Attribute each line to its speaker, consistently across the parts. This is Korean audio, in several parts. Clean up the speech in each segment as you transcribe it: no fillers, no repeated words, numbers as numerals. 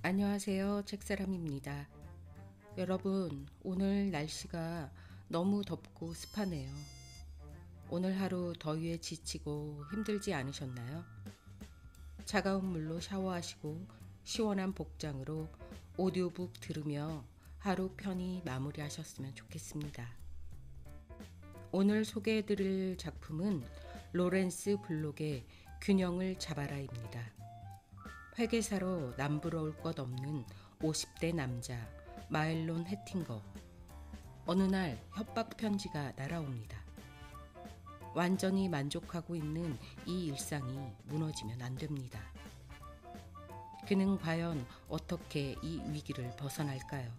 Speaker 1: 안녕하세요. 책사람입니다. 여러분, 오늘 날씨가 너무 덥고 습하네요. 오늘 하루 더위에 지치고 힘들지 않으셨나요? 차가운 물로 샤워하시고 시원한 복장으로 오디오북 들으며 하루 편히 마무리하셨으면 좋겠습니다. 오늘 소개해드릴 작품은 로렌스 블록의 균형을 잡아라입니다. 회계사로 남부러울 것 없는 50대 남자 마일론 해팅거. 어느 날 협박 편지가 날아옵니다. 완전히 만족하고 있는 이 일상이 무너지면 안 됩니다. 그는 과연 어떻게 이 위기를 벗어날까요?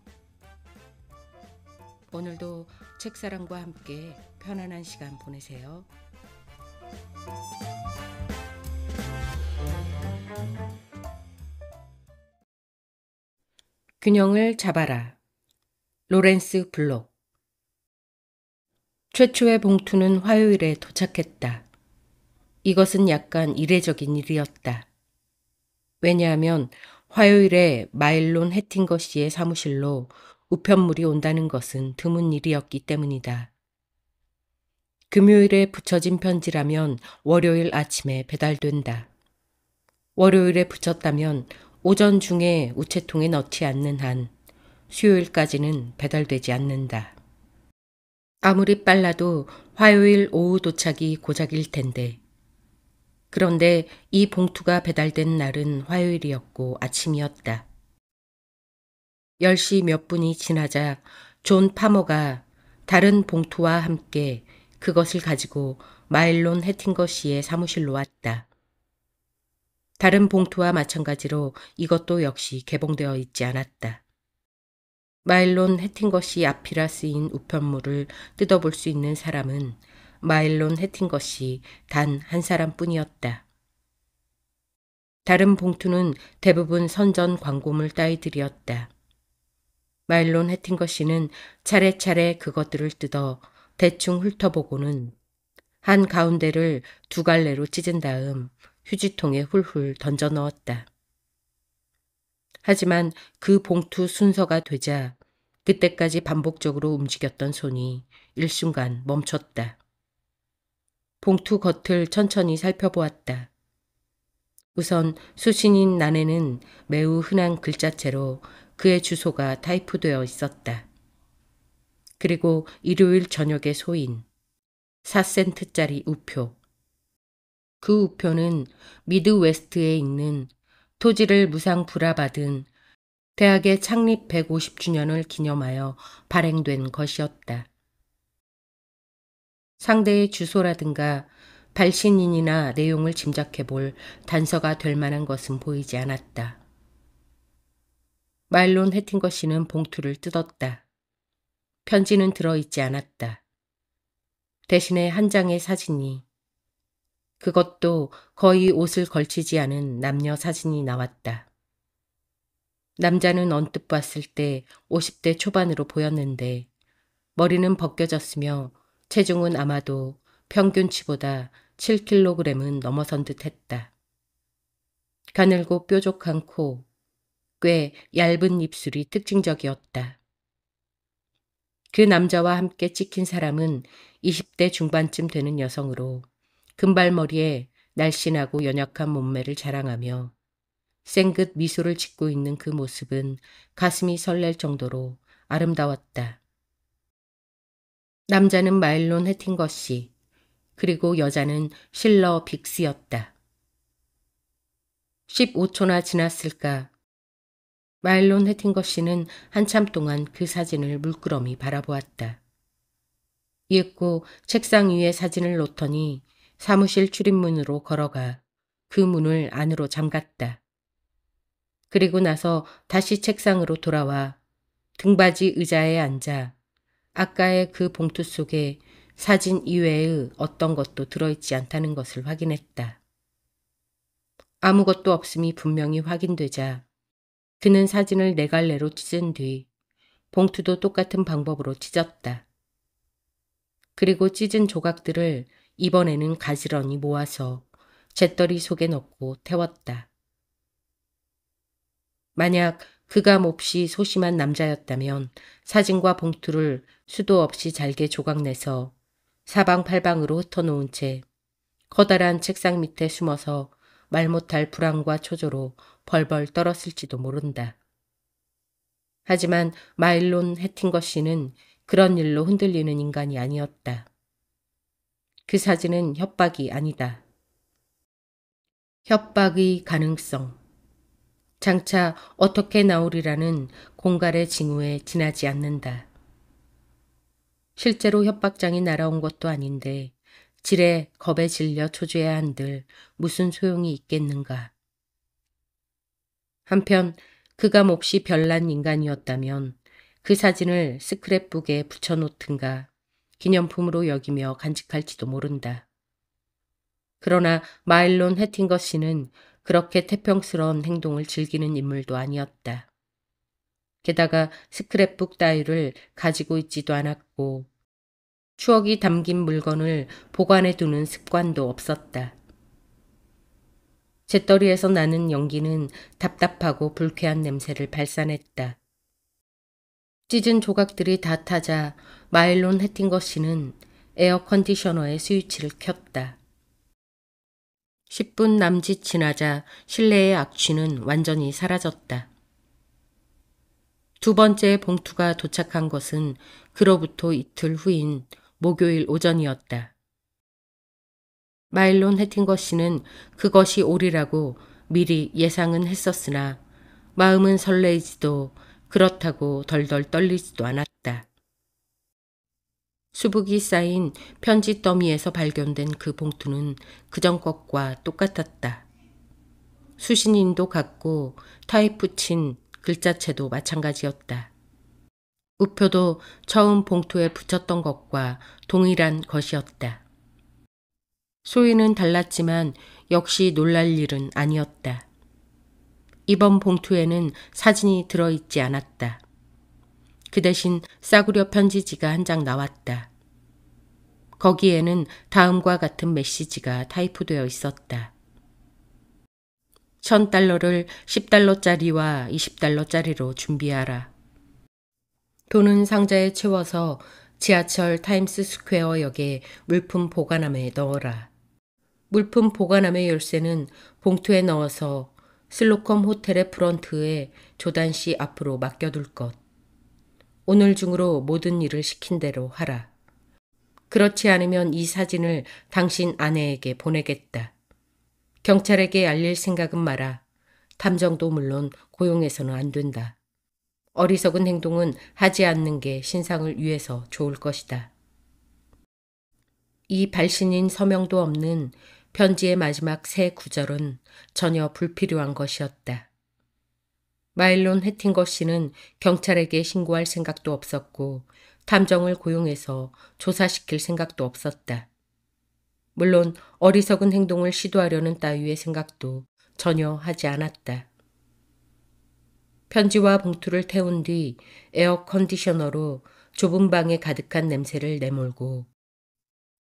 Speaker 1: 오늘도 책사랑과 함께 편안한 시간 보내세요. 균형을 잡아라. 로렌스 블록. 최초의 봉투는 화요일에 도착했다. 이것은 약간 이례적인 일이었다. 왜냐하면 화요일에 마일론 해팅거 씨의 사무실로 우편물이 온다는 것은 드문 일이었기 때문이다. 금요일에 붙여진 편지라면 월요일 아침에 배달된다. 월요일에 붙였다면 오전 중에 우체통에 넣지 않는 한 수요일까지는 배달되지 않는다. 아무리 빨라도 화요일 오후 도착이 고작일 텐데. 그런데 이 봉투가 배달된 날은 화요일이었고 아침이었다. 10시 몇 분이 지나자 존 파머가 다른 봉투와 함께 그것을 가지고 마일론 해팅거 씨의 사무실로 왔다. 다른 봉투와 마찬가지로 이것도 역시 개봉되어 있지 않았다. 마일론 해팅거 씨 앞이라 쓰인 우편물을 뜯어볼 수 있는 사람은 마일론 해팅거 씨 단 한 사람뿐이었다. 다른 봉투는 대부분 선전 광고물 따위들이었다. 마일론 해팅거 씨는 차례차례 그것들을 뜯어 대충 훑어보고는 한 가운데를 두 갈래로 찢은 다음 휴지통에 훌훌 던져 넣었다. 하지만 그 봉투 순서가 되자 그때까지 반복적으로 움직였던 손이 일순간 멈췄다. 봉투 겉을 천천히 살펴보았다. 우선 수신인 난에는 매우 흔한 글자체로 그의 주소가 타이프되어 있었다. 그리고 일요일 저녁의 소인, 4센트짜리 우표. 그 우표는 미드웨스트에 있는 토지를 무상 불화받은 대학의 창립 150주년을 기념하여 발행된 것이었다. 상대의 주소라든가 발신인이나 내용을 짐작해 볼 단서가 될 만한 것은 보이지 않았다. 마일론 해팅거 씨는 봉투를 뜯었다. 편지는 들어있지 않았다. 대신에 한 장의 사진이, 그것도 거의 옷을 걸치지 않은 남녀 사진이 나왔다. 남자는 언뜻 봤을 때 50대 초반으로 보였는데 머리는 벗겨졌으며 체중은 아마도 평균치보다 7kg은 넘어선 듯 했다. 가늘고 뾰족한 코, 꽤 얇은 입술이 특징적이었다. 그 남자와 함께 찍힌 사람은 20대 중반쯤 되는 여성으로 금발머리에 날씬하고 연약한 몸매를 자랑하며 생긋 미소를 짓고 있는 그 모습은 가슴이 설렐 정도로 아름다웠다. 남자는 마일론 해팅거 씨, 그리고 여자는 실러 빅스였다. 15초나 지났을까. 마일론 해팅거 씨는 한참 동안 그 사진을 물끄러미 바라보았다. 이윽고 책상 위에 사진을 놓더니 사무실 출입문으로 걸어가 그 문을 안으로 잠갔다. 그리고 나서 다시 책상으로 돌아와 등받이 의자에 앉아 아까의 그 봉투 속에 사진 이외의 어떤 것도 들어있지 않다는 것을 확인했다. 아무것도 없음이 분명히 확인되자 그는 사진을 네 갈래로 찢은 뒤 봉투도 똑같은 방법으로 찢었다. 그리고 찢은 조각들을 이번에는 가지런히 모아서 잿더리 속에 넣고 태웠다. 만약 그가 몹시 소심한 남자였다면 사진과 봉투를 수도 없이 잘게 조각내서 사방팔방으로 흩어놓은 채 커다란 책상 밑에 숨어서 말 못할 불안과 초조로 벌벌 떨었을지도 모른다. 하지만 마일론 해팅거 씨는 그런 일로 흔들리는 인간이 아니었다. 그 사진은 협박이 아니다. 협박의 가능성. 장차 어떻게 나오리라는 공갈의 징후에 지나지 않는다. 실제로 협박장이 날아온 것도 아닌데 지레 겁에 질려 초조해야 한들 무슨 소용이 있겠는가. 한편 그가 몹시 별난 인간이었다면 그 사진을 스크랩북에 붙여놓든가 기념품으로 여기며 간직할지도 모른다. 그러나 마일론 해팅거 씨는 그렇게 태평스러운 행동을 즐기는 인물도 아니었다. 게다가 스크랩북 따위를 가지고 있지도 않았고 추억이 담긴 물건을 보관해 두는 습관도 없었다. 재떨이에서 나는 연기는 답답하고 불쾌한 냄새를 발산했다. 찢은 조각들이 다 타자 마일론 해팅거 씨는 에어 컨디셔너의 스위치를 켰다. 10분 남짓 지나자 실내의 악취는 완전히 사라졌다. 두 번째 봉투가 도착한 것은 그로부터 이틀 후인 목요일 오전이었다. 마일론 해팅거 씨는 그것이 오리라고 미리 예상은 했었으나 마음은 설레이지도 그렇다고 덜덜 떨리지도 않았다. 수북이 쌓인 편지 더미에서 발견된 그 봉투는 그전 것과 똑같았다. 수신인도 같고 타입 친 글자체도 마찬가지였다. 우표도 처음 봉투에 붙였던 것과 동일한 것이었다. 소리는 달랐지만 역시 놀랄 일은 아니었다. 이번 봉투에는 사진이 들어있지 않았다. 그 대신 싸구려 편지지가 한 장 나왔다. 거기에는 다음과 같은 메시지가 타이프되어 있었다. $1000를 10달러짜리와 20달러짜리로 준비하라. 돈은 상자에 채워서 지하철 타임스 스퀘어 역에 물품 보관함에 넣어라. 물품 보관함의 열쇠는 봉투에 넣어서 슬로컴 호텔의 프런트에 조단 씨 앞으로 맡겨둘 것. 오늘 중으로 모든 일을 시킨 대로 하라. 그렇지 않으면 이 사진을 당신 아내에게 보내겠다. 경찰에게 알릴 생각은 마라. 탐정도 물론 고용해서는 안 된다. 어리석은 행동은 하지 않는 게 신상을 위해서 좋을 것이다. 이 발신인 서명도 없는 편지의 마지막 세 구절은 전혀 불필요한 것이었다. 마일론 해팅거 씨는 경찰에게 신고할 생각도 없었고 탐정을 고용해서 조사시킬 생각도 없었다. 물론 어리석은 행동을 시도하려는 따위의 생각도 전혀 하지 않았다. 편지와 봉투를 태운 뒤 에어 컨디셔너로 좁은 방에 가득한 냄새를 내몰고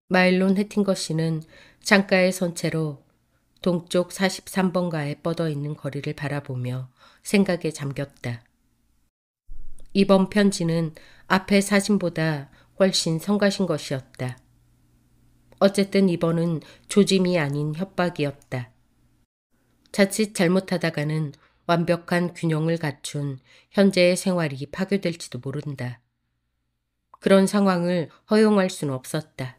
Speaker 1: 마일론 해팅거 씨는 창가에 선 채로 동쪽 43번가에 뻗어 있는 거리를 바라보며 생각에 잠겼다. 이번 편지는 앞의 사진보다 훨씬 성가신 것이었다. 어쨌든 이번은 조짐이 아닌 협박이었다. 자칫 잘못하다가는 완벽한 균형을 갖춘 현재의 생활이 파괴될지도 모른다. 그런 상황을 허용할 수는 없었다.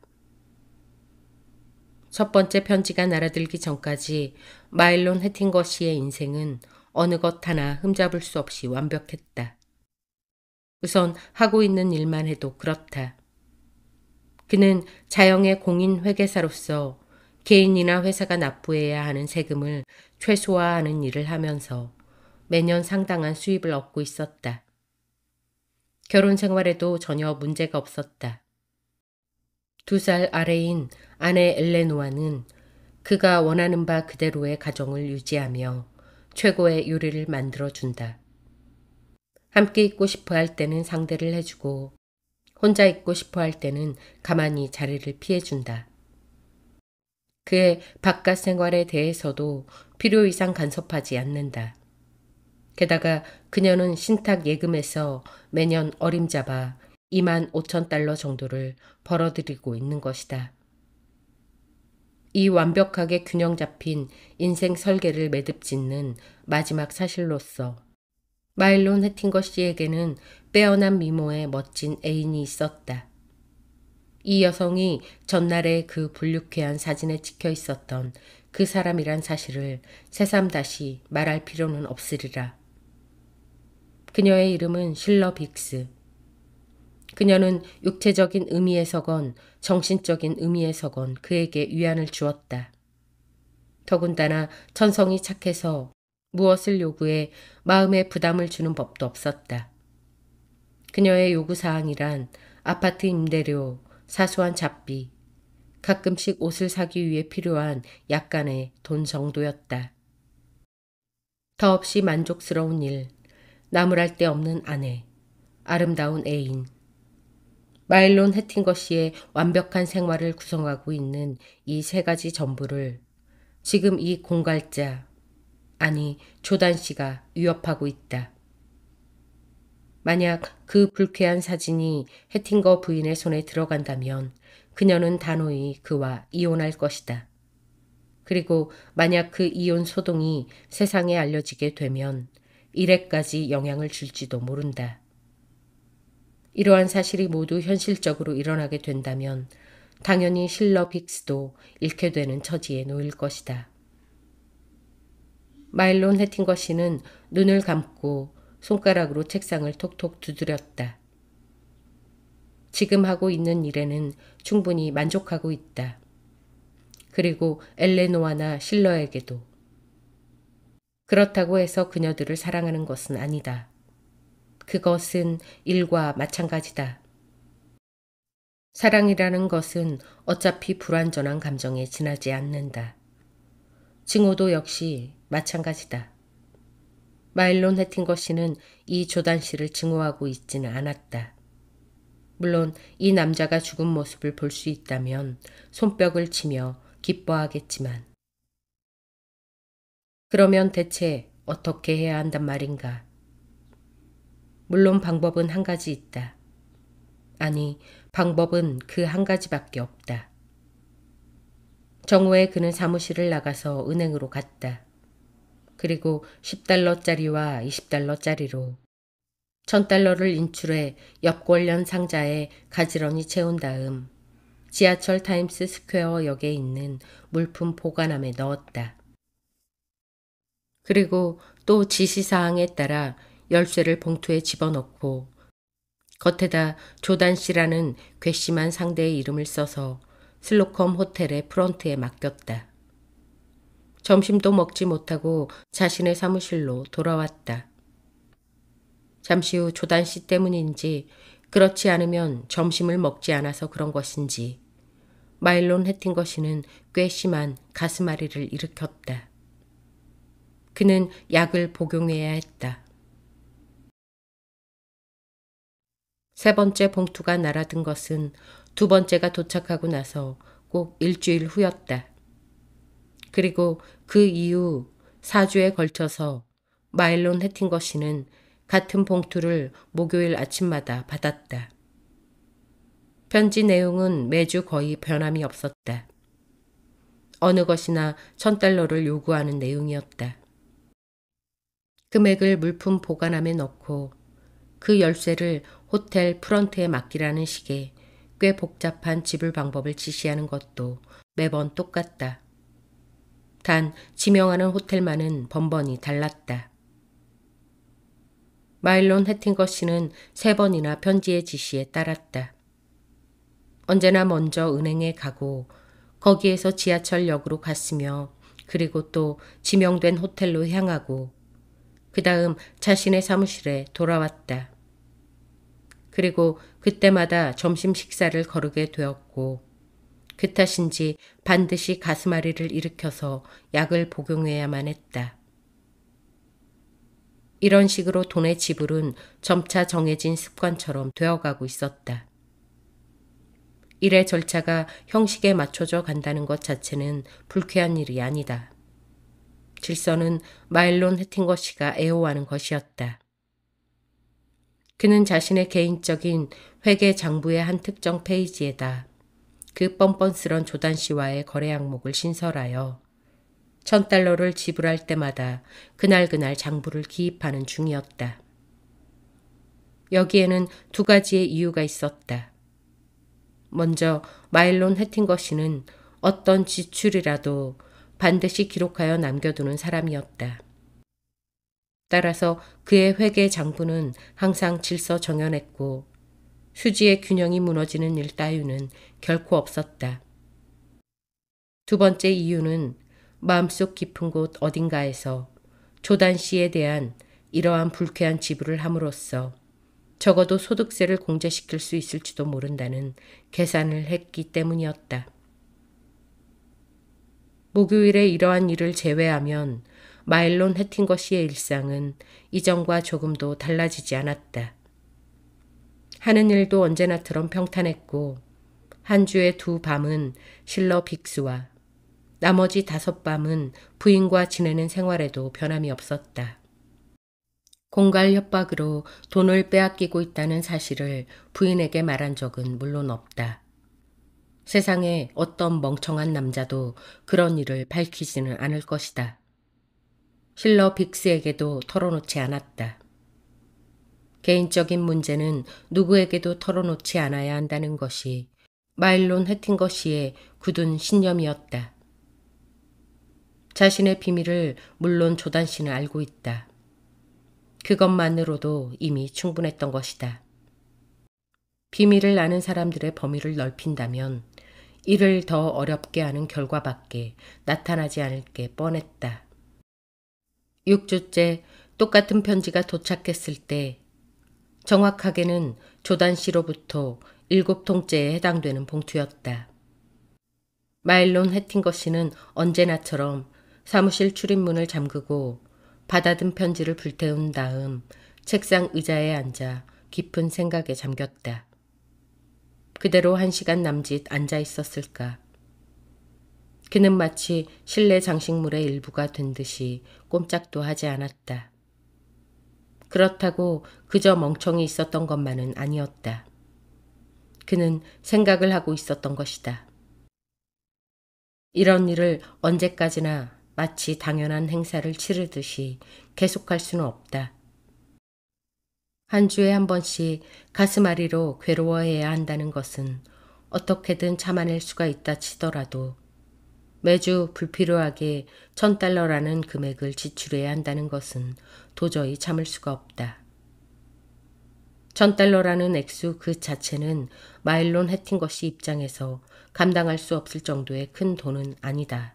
Speaker 1: 첫 번째 편지가 날아들기 전까지 마일론 해팅거 씨의 인생은 어느 것 하나 흠잡을 수 없이 완벽했다. 우선 하고 있는 일만 해도 그렇다. 그는 자영의 공인 회계사로서 개인이나 회사가 납부해야 하는 세금을 최소화하는 일을 하면서 매년 상당한 수입을 얻고 있었다. 결혼 생활에도 전혀 문제가 없었다. 2살 아래인 아내 엘레노아는 그가 원하는 바 그대로의 가정을 유지하며 최고의 요리를 만들어준다. 함께 있고 싶어 할 때는 상대를 해주고 혼자 있고 싶어 할 때는 가만히 자리를 피해준다. 그의 바깥 생활에 대해서도 필요 이상 간섭하지 않는다. 게다가 그녀는 신탁 예금에서 매년 어림잡아 2만 5천 달러 정도를 벌어들이고 있는 것이다. 이 완벽하게 균형 잡힌 인생 설계를 매듭짓는 마지막 사실로서 마일론 해팅거 씨에게는 빼어난 미모의 멋진 애인이 있었다. 이 여성이 전날에 그 불유쾌한 사진에 찍혀 있었던 그 사람이란 사실을 새삼 다시 말할 필요는 없으리라. 그녀의 이름은 실러 빅스. 그녀는 육체적인 의미에서건 정신적인 의미에서건 그에게 위안을 주었다. 더군다나 천성이 착해서 무엇을 요구해 마음에 부담을 주는 법도 없었다. 그녀의 요구사항이란 아파트 임대료, 사소한 잡비, 가끔씩 옷을 사기 위해 필요한 약간의 돈 정도였다. 더없이 만족스러운 일, 나무랄 데 없는 아내, 아름다운 애인. 마일론 해팅거 씨의 완벽한 생활을 구성하고 있는 이 세 가지 전부를 지금 이 공갈자, 아니 조단 씨가 위협하고 있다. 만약 그 불쾌한 사진이 해팅거 부인의 손에 들어간다면 그녀는 단호히 그와 이혼할 것이다. 그리고 만약 그 이혼 소동이 세상에 알려지게 되면 일에까지 영향을 줄지도 모른다. 이러한 사실이 모두 현실적으로 일어나게 된다면 당연히 실러 빅스도 잃게 되는 처지에 놓일 것이다. 마일론 해팅거 씨는 눈을 감고 손가락으로 책상을 톡톡 두드렸다. 지금 하고 있는 일에는 충분히 만족하고 있다. 그리고 엘레노아나 실러에게도. 그렇다고 해서 그녀들을 사랑하는 것은 아니다. 그것은 일과 마찬가지다. 사랑이라는 것은 어차피 불완전한 감정에 지나지 않는다. 증오도 역시 마찬가지다. 마일론 해팅거 씨는 이 조단 씨를 증오하고 있지는 않았다. 물론 이 남자가 죽은 모습을 볼 수 있다면 손뼉을 치며 기뻐하겠지만 그러면 대체 어떻게 해야 한단 말인가? 물론 방법은 한 가지 있다. 아니, 방법은 그 한 가지밖에 없다. 정오에 그는 사무실을 나가서 은행으로 갔다. 그리고 10달러짜리와 20달러짜리로 1000달러를 인출해 옆 관련 상자에 가지런히 채운 다음 지하철 타임스 스퀘어 역에 있는 물품 보관함에 넣었다. 그리고 또 지시사항에 따라 열쇠를 봉투에 집어넣고 겉에다 조단 씨라는 괘씸한 상대의 이름을 써서 슬로컴 호텔의 프런트에 맡겼다. 점심도 먹지 못하고 자신의 사무실로 돌아왔다. 잠시 후 조단 씨 때문인지 그렇지 않으면 점심을 먹지 않아서 그런 것인지 마일론 해팅거 씨는 꽤 심한 가슴앓이를 일으켰다. 그는 약을 복용해야 했다. 세 번째 봉투가 날아든 것은 두 번째가 도착하고 나서 꼭 일주일 후였다. 그리고 그 이후 4주에 걸쳐서 마일론 해팅거 씨는 같은 봉투를 목요일 아침마다 받았다. 편지 내용은 매주 거의 변함이 없었다. 어느 것이나 1000달러를 요구하는 내용이었다. 금액을 물품 보관함에 넣고 그 열쇠를 호텔 프런트에 맡기라는 식의 꽤 복잡한 지불 방법을 지시하는 것도 매번 똑같다. 단 지명하는 호텔만은 번번이 달랐다. 마일론 해팅거 씨는 3번이나 편지의 지시에 따랐다. 언제나 먼저 은행에 가고 거기에서 지하철역으로 갔으며 그리고 또 지명된 호텔로 향하고 그 다음 자신의 사무실에 돌아왔다. 그리고 그때마다 점심 식사를 거르게 되었고 그 탓인지 반드시 가슴앓이를 일으켜서 약을 복용해야만 했다. 이런 식으로 돈의 지불은 점차 정해진 습관처럼 되어가고 있었다. 일의 절차가 형식에 맞춰져 간다는 것 자체는 불쾌한 일이 아니다. 질서는 마일론 해팅거시가 애호하는 것이었다. 그는 자신의 개인적인 회계 장부의 한 특정 페이지에다 그 뻔뻔스런 조단 씨와의 거래 항목을 신설하여 $1,000를 지불할 때마다 그날그날 장부를 기입하는 중이었다. 여기에는 두 가지의 이유가 있었다. 먼저 마일론 해팅거시는 어떤 지출이라도 반드시 기록하여 남겨두는 사람이었다. 따라서 그의 회계 장부는 항상 질서 정연했고 수지의 균형이 무너지는 일 따위는 결코 없었다. 두 번째 이유는 마음속 깊은 곳 어딘가에서 조단 씨에 대한 이러한 불쾌한 지불을 함으로써 적어도 소득세를 공제시킬 수 있을지도 모른다는 계산을 했기 때문이었다. 목요일에 이러한 일을 제외하면 마일론 해팅거시의 일상은 이전과 조금도 달라지지 않았다. 하는 일도 언제나처럼 평탄했고 한 주의 2밤은 실러 빅스와 나머지 5밤은 부인과 지내는 생활에도 변함이 없었다. 공갈 협박으로 돈을 빼앗기고 있다는 사실을 부인에게 말한 적은 물론 없다. 세상에 어떤 멍청한 남자도 그런 일을 밝히지는 않을 것이다. 실러 빅스에게도 털어놓지 않았다. 개인적인 문제는 누구에게도 털어놓지 않아야 한다는 것이 마일론 해팅거시의 굳은 신념이었다. 자신의 비밀을 물론 조단 씨는 알고 있다. 그것만으로도 이미 충분했던 것이다. 비밀을 아는 사람들의 범위를 넓힌다면 이를 더 어렵게 하는 결과밖에 나타나지 않을 게 뻔했다. 6주째 똑같은 편지가 도착했을 때 정확하게는 조단 씨로부터 7통째에 해당되는 봉투였다. 마일론 해팅거시는 언제나처럼 사무실 출입문을 잠그고 받아든 편지를 불태운 다음 책상 의자에 앉아 깊은 생각에 잠겼다. 그대로 1시간 남짓 앉아 있었을까. 그는 마치 실내 장식물의 일부가 된 듯이 꼼짝도 하지 않았다. 그렇다고 그저 멍청이 있었던 것만은 아니었다. 그는 생각을 하고 있었던 것이다. 이런 일을 언제까지나 마치 당연한 행사를 치르듯이 계속할 수는 없다. 한 주에 한 번씩 가슴앓이로 괴로워해야 한다는 것은 어떻게든 참아낼 수가 있다 치더라도 매주 불필요하게 $1,000라는 금액을 지출해야 한다는 것은 도저히 참을 수가 없다. $1,000라는 액수 그 자체는 마일론 해팅거시 입장에서 감당할 수 없을 정도의 큰 돈은 아니다.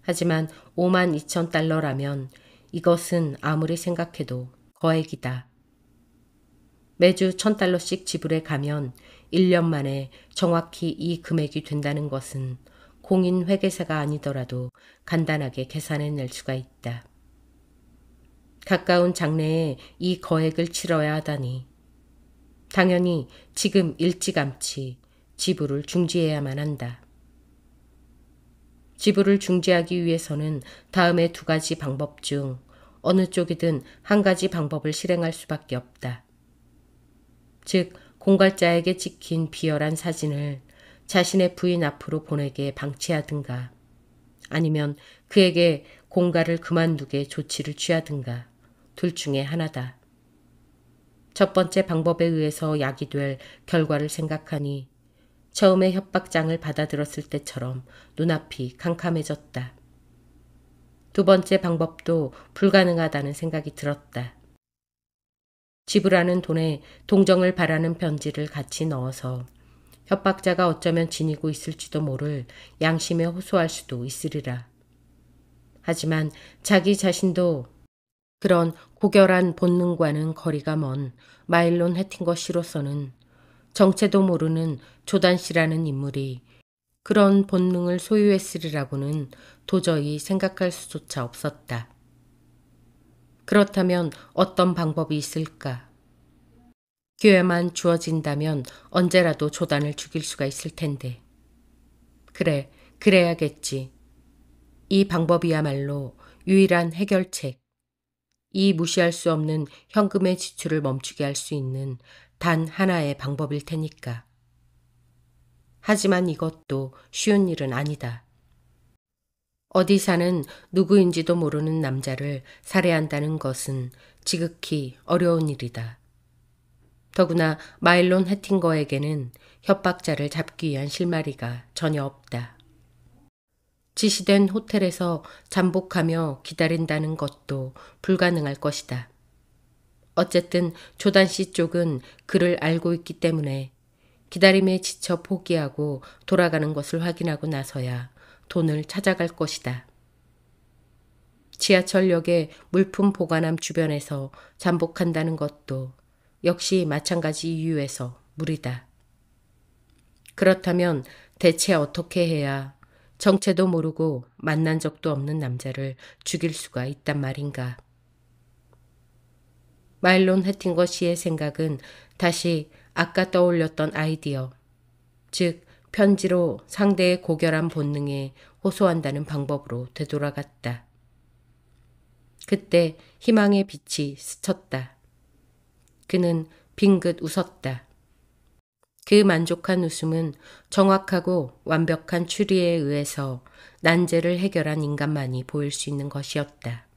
Speaker 1: 하지만 $52,000라면 이것은 아무리 생각해도 거액이다. 매주 $1,000씩 지불해 가면 1년 만에 정확히 이 금액이 된다는 것은 공인 회계사가 아니더라도 간단하게 계산해낼 수가 있다. 가까운 장래에 이 거액을 치러야 하다니 당연히 지금 일찌감치 지불을 중지해야만 한다. 지불을 중지하기 위해서는 다음의 2가지 방법 중 어느 쪽이든 한 가지 방법을 실행할 수밖에 없다. 즉 공갈자에게 찍힌 비열한 사진을 자신의 부인 앞으로 보내게 방치하든가 아니면 그에게 공갈을 그만두게 조치를 취하든가 둘 중에 하나다. 첫 번째 방법에 의해서 약이 될 결과를 생각하니 처음에 협박장을 받아들었을 때처럼 눈앞이 캄캄해졌다. 두 번째 방법도 불가능하다는 생각이 들었다. 지불하는 돈에 동정을 바라는 편지를 같이 넣어서 협박자가 어쩌면 지니고 있을지도 모를 양심에 호소할 수도 있으리라. 하지만 자기 자신도 그런 고결한 본능과는 거리가 먼 마일론 해팅거시로서는 정체도 모르는 조단 씨라는 인물이 그런 본능을 소유했으리라고는 도저히 생각할 수조차 없었다. 그렇다면 어떤 방법이 있을까? 기회만 주어진다면 언제라도 조단을 죽일 수가 있을 텐데. 그래, 그래야겠지. 이 방법이야말로 유일한 해결책, 이 무시할 수 없는 현금의 지출을 멈추게 할 수 있는 단 하나의 방법일 테니까. 하지만 이것도 쉬운 일은 아니다. 어디 사는 누구인지도 모르는 남자를 살해한다는 것은 지극히 어려운 일이다. 더구나 마일론 해팅거에게는 협박자를 잡기 위한 실마리가 전혀 없다. 지시된 호텔에서 잠복하며 기다린다는 것도 불가능할 것이다. 어쨌든 조단 씨 쪽은 그를 알고 있기 때문에 기다림에 지쳐 포기하고 돌아가는 것을 확인하고 나서야 돈을 찾아갈 것이다. 지하철역의 물품 보관함 주변에서 잠복한다는 것도 역시 마찬가지 이유에서 무리다. 그렇다면 대체 어떻게 해야 정체도 모르고 만난 적도 없는 남자를 죽일 수가 있단 말인가. 마일론 해팅거 씨의 생각은 다시 아까 떠올렸던 아이디어, 즉 편지로 상대의 고결한 본능에 호소한다는 방법으로 되돌아갔다. 그때 희망의 빛이 스쳤다. 그는 빙긋 웃었다. 그 만족한 웃음은 정확하고 완벽한 추리에 의해서 난제를 해결한 인간만이 보일 수 있는 것이었다.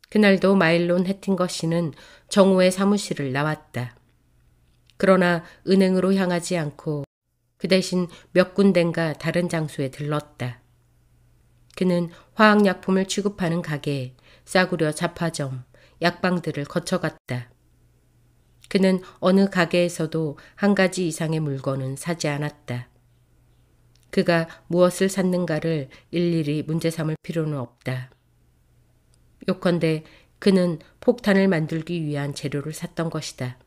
Speaker 1: 그날도 마일론 해팅거 씨는 정오의 사무실을 나왔다. 그러나 은행으로 향하지 않고 그 대신 몇 군데인가 다른 장소에 들렀다. 그는 화학약품을 취급하는 가게, 싸구려 잡화점, 약방들을 거쳐갔다. 그는 어느 가게에서도 한 가지 이상의 물건은 사지 않았다. 그가 무엇을 샀는가를 일일이 문제 삼을 필요는 없다. 요컨대 그는 폭탄을 만들기 위한 재료를 샀던 것이다.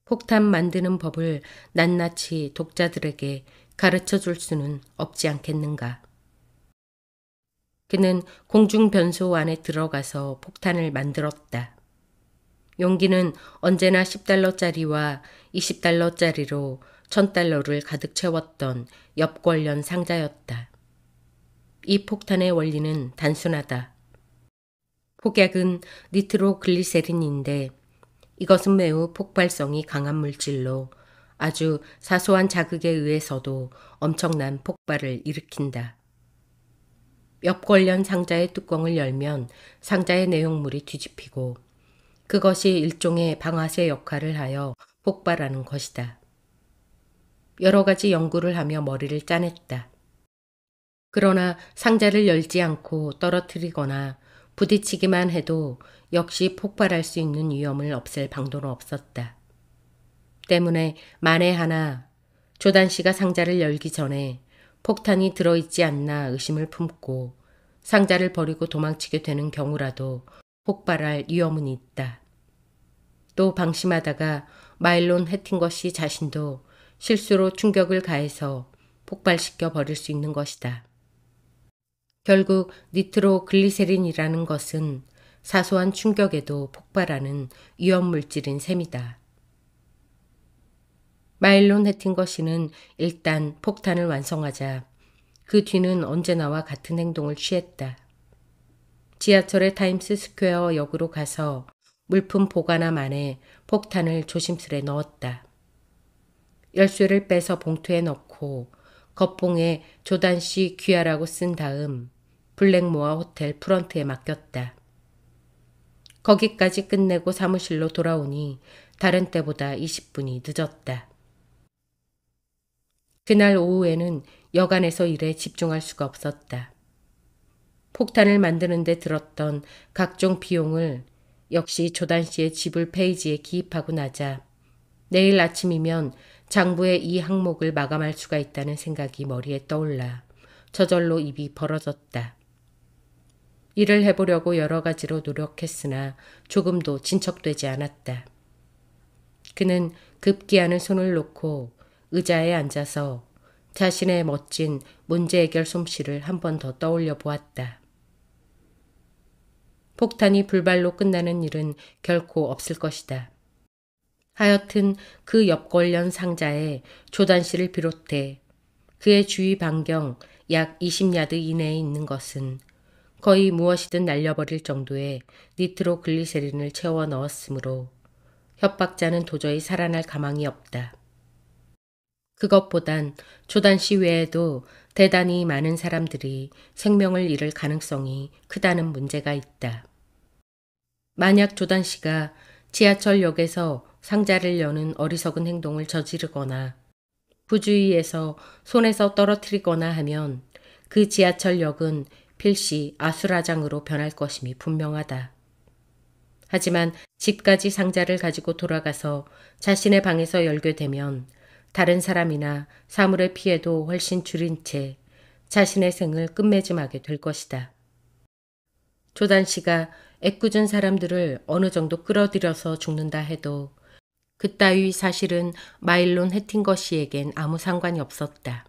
Speaker 1: 폭탄 만드는 법을 낱낱이 독자들에게 가르쳐 줄 수는 없지 않겠는가. 그는 공중변소 안에 들어가서 폭탄을 만들었다. 용기는 언제나 10달러짜리와 20달러짜리로 1000달러를 가득 채웠던 엽권련 상자였다. 이 폭탄의 원리는 단순하다. 폭약은 니트로글리세린인데 이것은 매우 폭발성이 강한 물질로 아주 사소한 자극에 의해서도 엄청난 폭발을 일으킨다. 엽권련 상자의 뚜껑을 열면 상자의 내용물이 뒤집히고 그것이 일종의 방아쇠 역할을 하여 폭발하는 것이다. 여러 가지 연구를 하며 머리를 짜냈다. 그러나 상자를 열지 않고 떨어뜨리거나 부딪히기만 해도 역시 폭발할 수 있는 위험을 없앨 방도는 없었다. 때문에 만에 하나 조단 씨가 상자를 열기 전에 폭탄이 들어있지 않나 의심을 품고 상자를 버리고 도망치게 되는 경우라도 폭발할 위험은 있다. 또 방심하다가 마일론 해팅거 씨 자신도 실수로 충격을 가해서 폭발시켜 버릴 수 있는 것이다. 결국 니트로글리세린이라는 것은 사소한 충격에도 폭발하는 위험물질인 셈이다. 마일론 해팅거 씨는 일단 폭탄을 완성하자 그 뒤는 언제나와 같은 행동을 취했다. 지하철의 타임스 스퀘어 역으로 가서 물품 보관함 안에 폭탄을 조심스레 넣었다. 열쇠를 빼서 봉투에 넣고 겉봉에 조단 씨 귀하라고 쓴 다음 블랙모어 호텔 프런트에 맡겼다. 거기까지 끝내고 사무실로 돌아오니 다른 때보다 20분이 늦었다. 그날 오후에는 여간에서 일에 집중할 수가 없었다. 폭탄을 만드는 데 들었던 각종 비용을 역시 조단 씨의 지불 페이지에 기입하고 나자 내일 아침이면 장부의 이 항목을 마감할 수가 있다는 생각이 머리에 떠올라 저절로 입이 벌어졌다. 일을 해보려고 여러 가지로 노력했으나 조금도 진척되지 않았다. 그는 급기야는 손을 놓고 의자에 앉아서 자신의 멋진 문제 해결 솜씨를 한 번 더 떠올려 보았다. 폭탄이 불발로 끝나는 일은 결코 없을 것이다. 하여튼 그 엽권련 상자에 조단 씨를 비롯해 그의 주위 반경 약 20야드 이내에 있는 것은 거의 무엇이든 날려버릴 정도의 니트로글리세린을 채워 넣었으므로 협박자는 도저히 살아날 가망이 없다. 그것보단 조단 씨 외에도 대단히 많은 사람들이 생명을 잃을 가능성이 크다는 문제가 있다. 만약 조단 씨가 지하철역에서 상자를 여는 어리석은 행동을 저지르거나 부주의해서 손에서 떨어뜨리거나 하면 그 지하철역은 필시 아수라장으로 변할 것임이 분명하다. 하지만 집까지 상자를 가지고 돌아가서 자신의 방에서 열게 되면 다른 사람이나 사물의 피해도 훨씬 줄인 채 자신의 생을 끝맺음하게 될 것이다. 조단 씨가 애꿎은 사람들을 어느 정도 끌어들여서 죽는다 해도 그따위 사실은 마일론 해팅거 씨에겐 아무 상관이 없었다.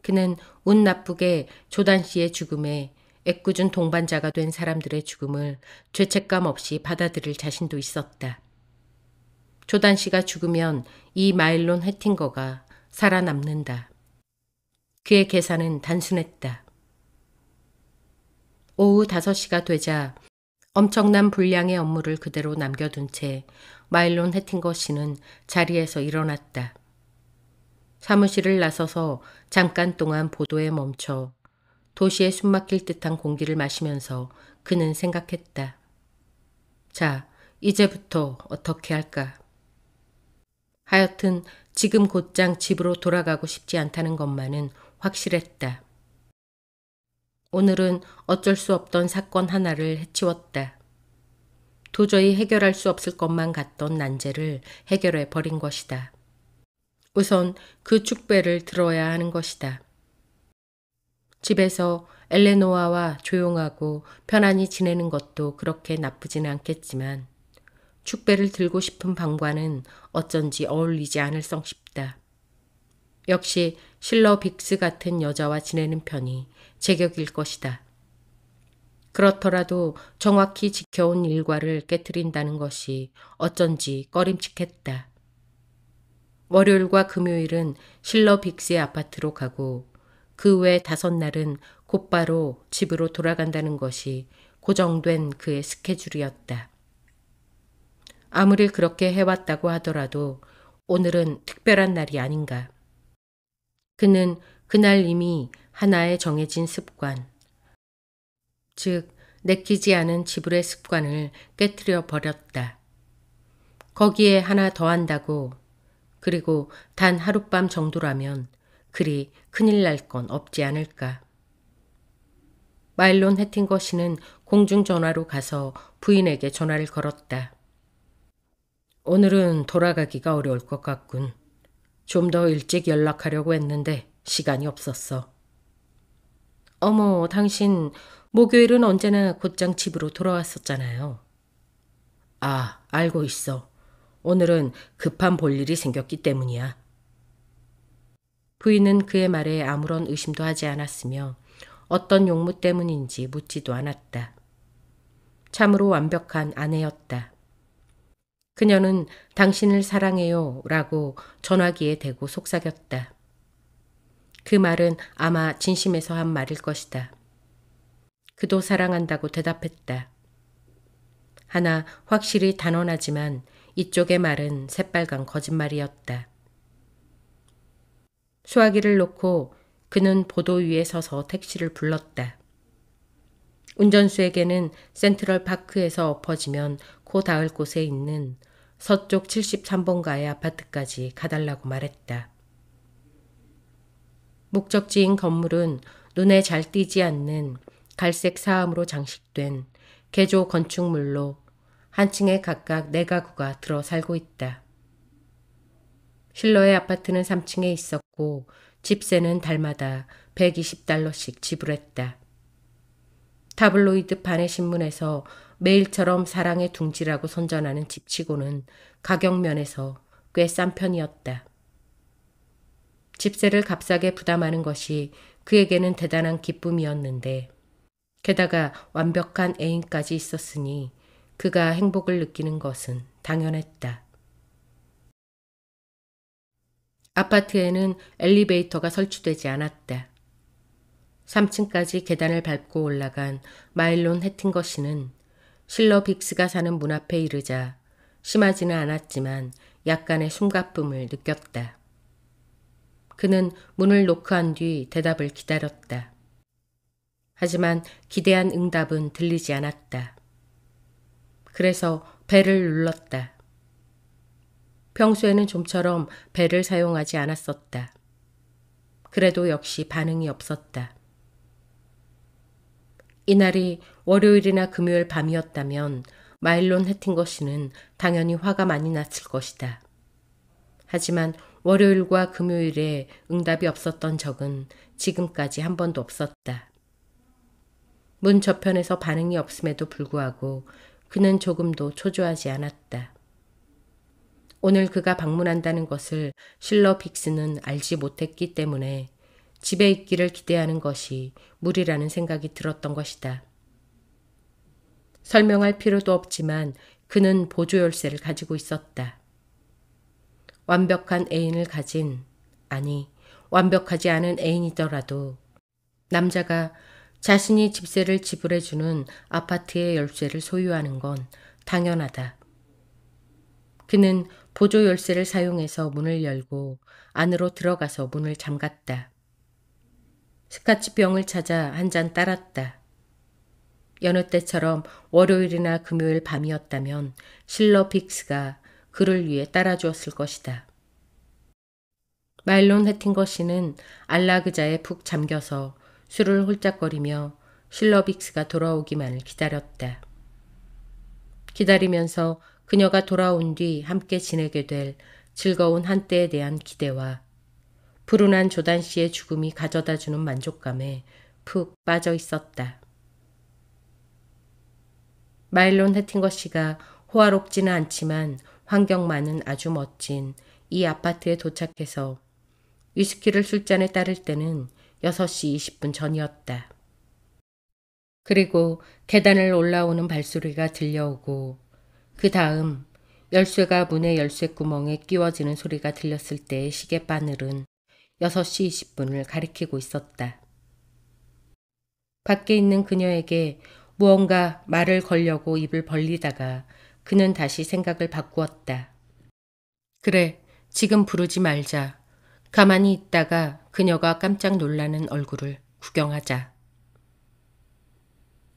Speaker 1: 그는 운 나쁘게 조단 씨의 죽음에 애꿎은 동반자가 된 사람들의 죽음을 죄책감 없이 받아들일 자신도 있었다. 조단 씨가 죽으면 이 마일론 해팅거가 살아남는다. 그의 계산은 단순했다. 오후 5시가 되자 엄청난 분량의 업무를 그대로 남겨둔 채 마일론 해팅거 씨는 자리에서 일어났다. 사무실을 나서서 잠깐 동안 보도에 멈춰 도시에 숨막힐 듯한 공기를 마시면서 그는 생각했다. 자, 이제부터 어떻게 할까? 하여튼 지금 곧장 집으로 돌아가고 싶지 않다는 것만은 확실했다. 오늘은 어쩔 수 없던 사건 하나를 해치웠다. 도저히 해결할 수 없을 것만 같던 난제를 해결해 버린 것이다. 우선 그 축배를 들어야 하는 것이다. 집에서 엘레노아와 조용하고 편안히 지내는 것도 그렇게 나쁘지는 않겠지만 축배를 들고 싶은 방과는 어쩐지 어울리지 않을 성 싶다. 역시 실러 빅스 같은 여자와 지내는 편이 제격일 것이다. 그렇더라도 정확히 지켜온 일과를 깨트린다는 것이 어쩐지 꺼림칙했다. 월요일과 금요일은 실러 빅스의 아파트로 가고 그 외 5날은 곧바로 집으로 돌아간다는 것이 고정된 그의 스케줄이었다. 아무리 그렇게 해왔다고 하더라도 오늘은 특별한 날이 아닌가. 그는 그날 이미 하나의 정해진 습관, 즉 내키지 않은 지불의 습관을 깨뜨려 버렸다. 거기에 하나 더 한다고, 그리고 단 하룻밤 정도라면 그리 큰일 날 건 없지 않을까. 마일론 해팅거 씨는 공중전화로 가서 부인에게 전화를 걸었다. 오늘은 돌아가기가 어려울 것 같군. 좀 더 일찍 연락하려고 했는데 시간이 없었어. 어머, 당신 목요일은 언제나 곧장 집으로 돌아왔었잖아요. 아, 알고 있어. 오늘은 급한 볼일이 생겼기 때문이야. 부인은 그의 말에 아무런 의심도 하지 않았으며 어떤 용무 때문인지 묻지도 않았다. 참으로 완벽한 아내였다. 그녀는 당신을 사랑해요 라고 전화기에 대고 속삭였다. 그 말은 아마 진심에서 한 말일 것이다. 그도 사랑한다고 대답했다. 하나 확실히 단언하지만 이쪽의 말은 새빨간 거짓말이었다. 수화기를 놓고 그는 보도 위에 서서 택시를 불렀다. 운전수에게는 센트럴 파크에서 엎어지면 코 닿을 곳에 있는 서쪽 73번가의 아파트까지 가달라고 말했다. 목적지인 건물은 눈에 잘 띄지 않는 갈색 사암으로 장식된 개조 건축물로 한 층에 각각 4가구가 들어 살고 있다. 실러의 아파트는 3층에 있었고 집세는 달마다 $120씩 지불했다. 타블로이드 판의 신문에서 매일처럼 사랑의 둥지라고 선전하는 집치고는 가격 면에서 꽤 싼 편이었다. 집세를 값싸게 부담하는 것이 그에게는 대단한 기쁨이었는데 게다가 완벽한 애인까지 있었으니 그가 행복을 느끼는 것은 당연했다. 아파트에는 엘리베이터가 설치되지 않았다. 3층까지 계단을 밟고 올라간 마일론 해팅거시는 실러 빅스가 사는 문 앞에 이르자 심하지는 않았지만 약간의 숨가쁨을 느꼈다. 그는 문을 노크한 뒤 대답을 기다렸다. 하지만 기대한 응답은 들리지 않았다. 그래서 벨을 눌렀다. 평소에는 좀처럼 벨을 사용하지 않았었다. 그래도 역시 반응이 없었다. 이날이 월요일이나 금요일 밤이었다면 마일론 해팅거시는 당연히 화가 많이 났을 것이다. 하지만 월요일과 금요일에 응답이 없었던 적은 지금까지 한 번도 없었다. 문 저편에서 반응이 없음에도 불구하고 그는 조금도 초조하지 않았다. 오늘 그가 방문한다는 것을 실러 빅스는 알지 못했기 때문에 집에 있기를 기대하는 것이 무리라는 생각이 들었던 것이다. 설명할 필요도 없지만 그는 보조 열쇠를 가지고 있었다. 완벽한 애인을 가진, 아니 완벽하지 않은 애인이더라도 남자가 자신이 집세를 지불해주는 아파트의 열쇠를 소유하는 건 당연하다. 그는 보조 열쇠를 사용해서 문을 열고 안으로 들어가서 문을 잠갔다. 스카치병을 찾아 한 잔 따랐다. 여느 때처럼 월요일이나 금요일 밤이었다면 실러 빅스가 그를 위해 따라주었을 것이다. 마일론 해팅거시는 안락의자에 푹 잠겨서 술을 홀짝거리며 실러 빅스가 돌아오기만을 기다렸다. 기다리면서 그녀가 돌아온 뒤 함께 지내게 될 즐거운 한때에 대한 기대와 불운한 조단 씨의 죽음이 가져다주는 만족감에 푹 빠져 있었다. 마일론 해팅거시가 호화롭지는 않지만 환경만은 아주 멋진 이 아파트에 도착해서 위스키를 술잔에 따를 때는 6시 20분 전이었다. 그리고 계단을 올라오는 발소리가 들려오고 그 다음 열쇠가 문의 열쇠구멍에 끼워지는 소리가 들렸을 때의 시계바늘은 6시 20분을 가리키고 있었다. 밖에 있는 그녀에게 무언가 말을 걸려고 입을 벌리다가 그는 다시 생각을 바꾸었다. 그래, 지금 부르지 말자. 가만히 있다가 그녀가 깜짝 놀라는 얼굴을 구경하자.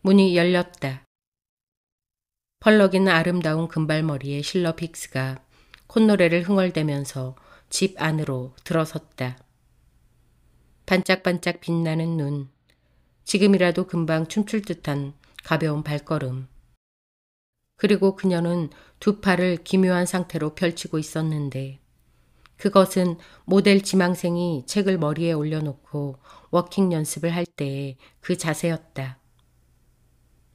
Speaker 1: 문이 열렸다. 펄럭이는 아름다운 금발머리의 실러 빅스가 콧노래를 흥얼대면서 집 안으로 들어섰다. 반짝반짝 빛나는 눈, 지금이라도 금방 춤출 듯한 가벼운 발걸음. 그리고 그녀는 두 팔을 기묘한 상태로 펼치고 있었는데 그것은 모델 지망생이 책을 머리에 올려놓고 워킹 연습을 할 때의 그 자세였다.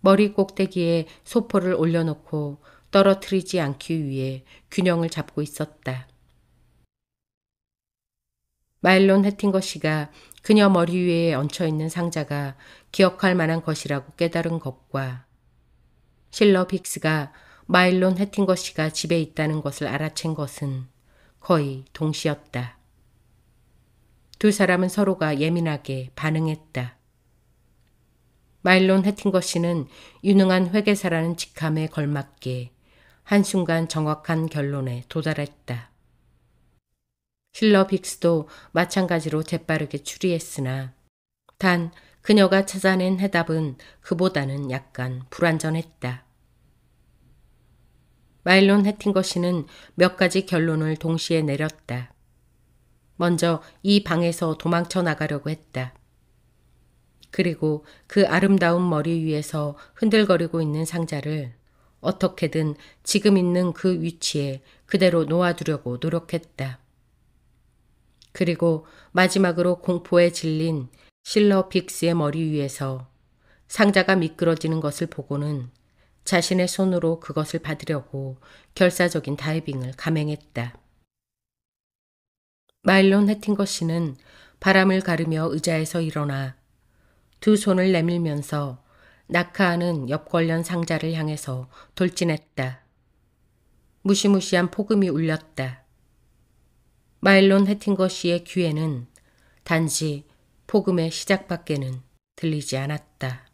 Speaker 1: 머리 꼭대기에 소포를 올려놓고 떨어뜨리지 않기 위해 균형을 잡고 있었다. 마일론 해팅거시가 그녀 머리 위에 얹혀있는 상자가 기억할 만한 것이라고 깨달은 것과 실러 빅스가 마일론 해팅거시가 집에 있다는 것을 알아챈 것은 거의 동시였다. 두 사람은 서로가 예민하게 반응했다. 마일론 해팅거시는 유능한 회계사라는 직함에 걸맞게 한순간 정확한 결론에 도달했다. 실러 빅스도 마찬가지로 재빠르게 추리했으나 단 그녀가 찾아낸 해답은 그보다는 약간 불완전했다. 마일론 해팅거시는 몇 가지 결론을 동시에 내렸다. 먼저 이 방에서 도망쳐 나가려고 했다. 그리고 그 아름다운 머리 위에서 흔들거리고 있는 상자를 어떻게든 지금 있는 그 위치에 그대로 놓아두려고 노력했다. 그리고 마지막으로 공포에 질린 실러 빅스의 머리 위에서 상자가 미끄러지는 것을 보고는 자신의 손으로 그것을 받으려고 결사적인 다이빙을 감행했다. 마일론 해팅거시는 바람을 가르며 의자에서 일어나 두 손을 내밀면서 낙하하는 옆 관련 상자를 향해서 돌진했다. 무시무시한 폭음이 울렸다. 마일론 해팅거시의 귀에는 단지 폭음의 시작밖에는 들리지 않았다.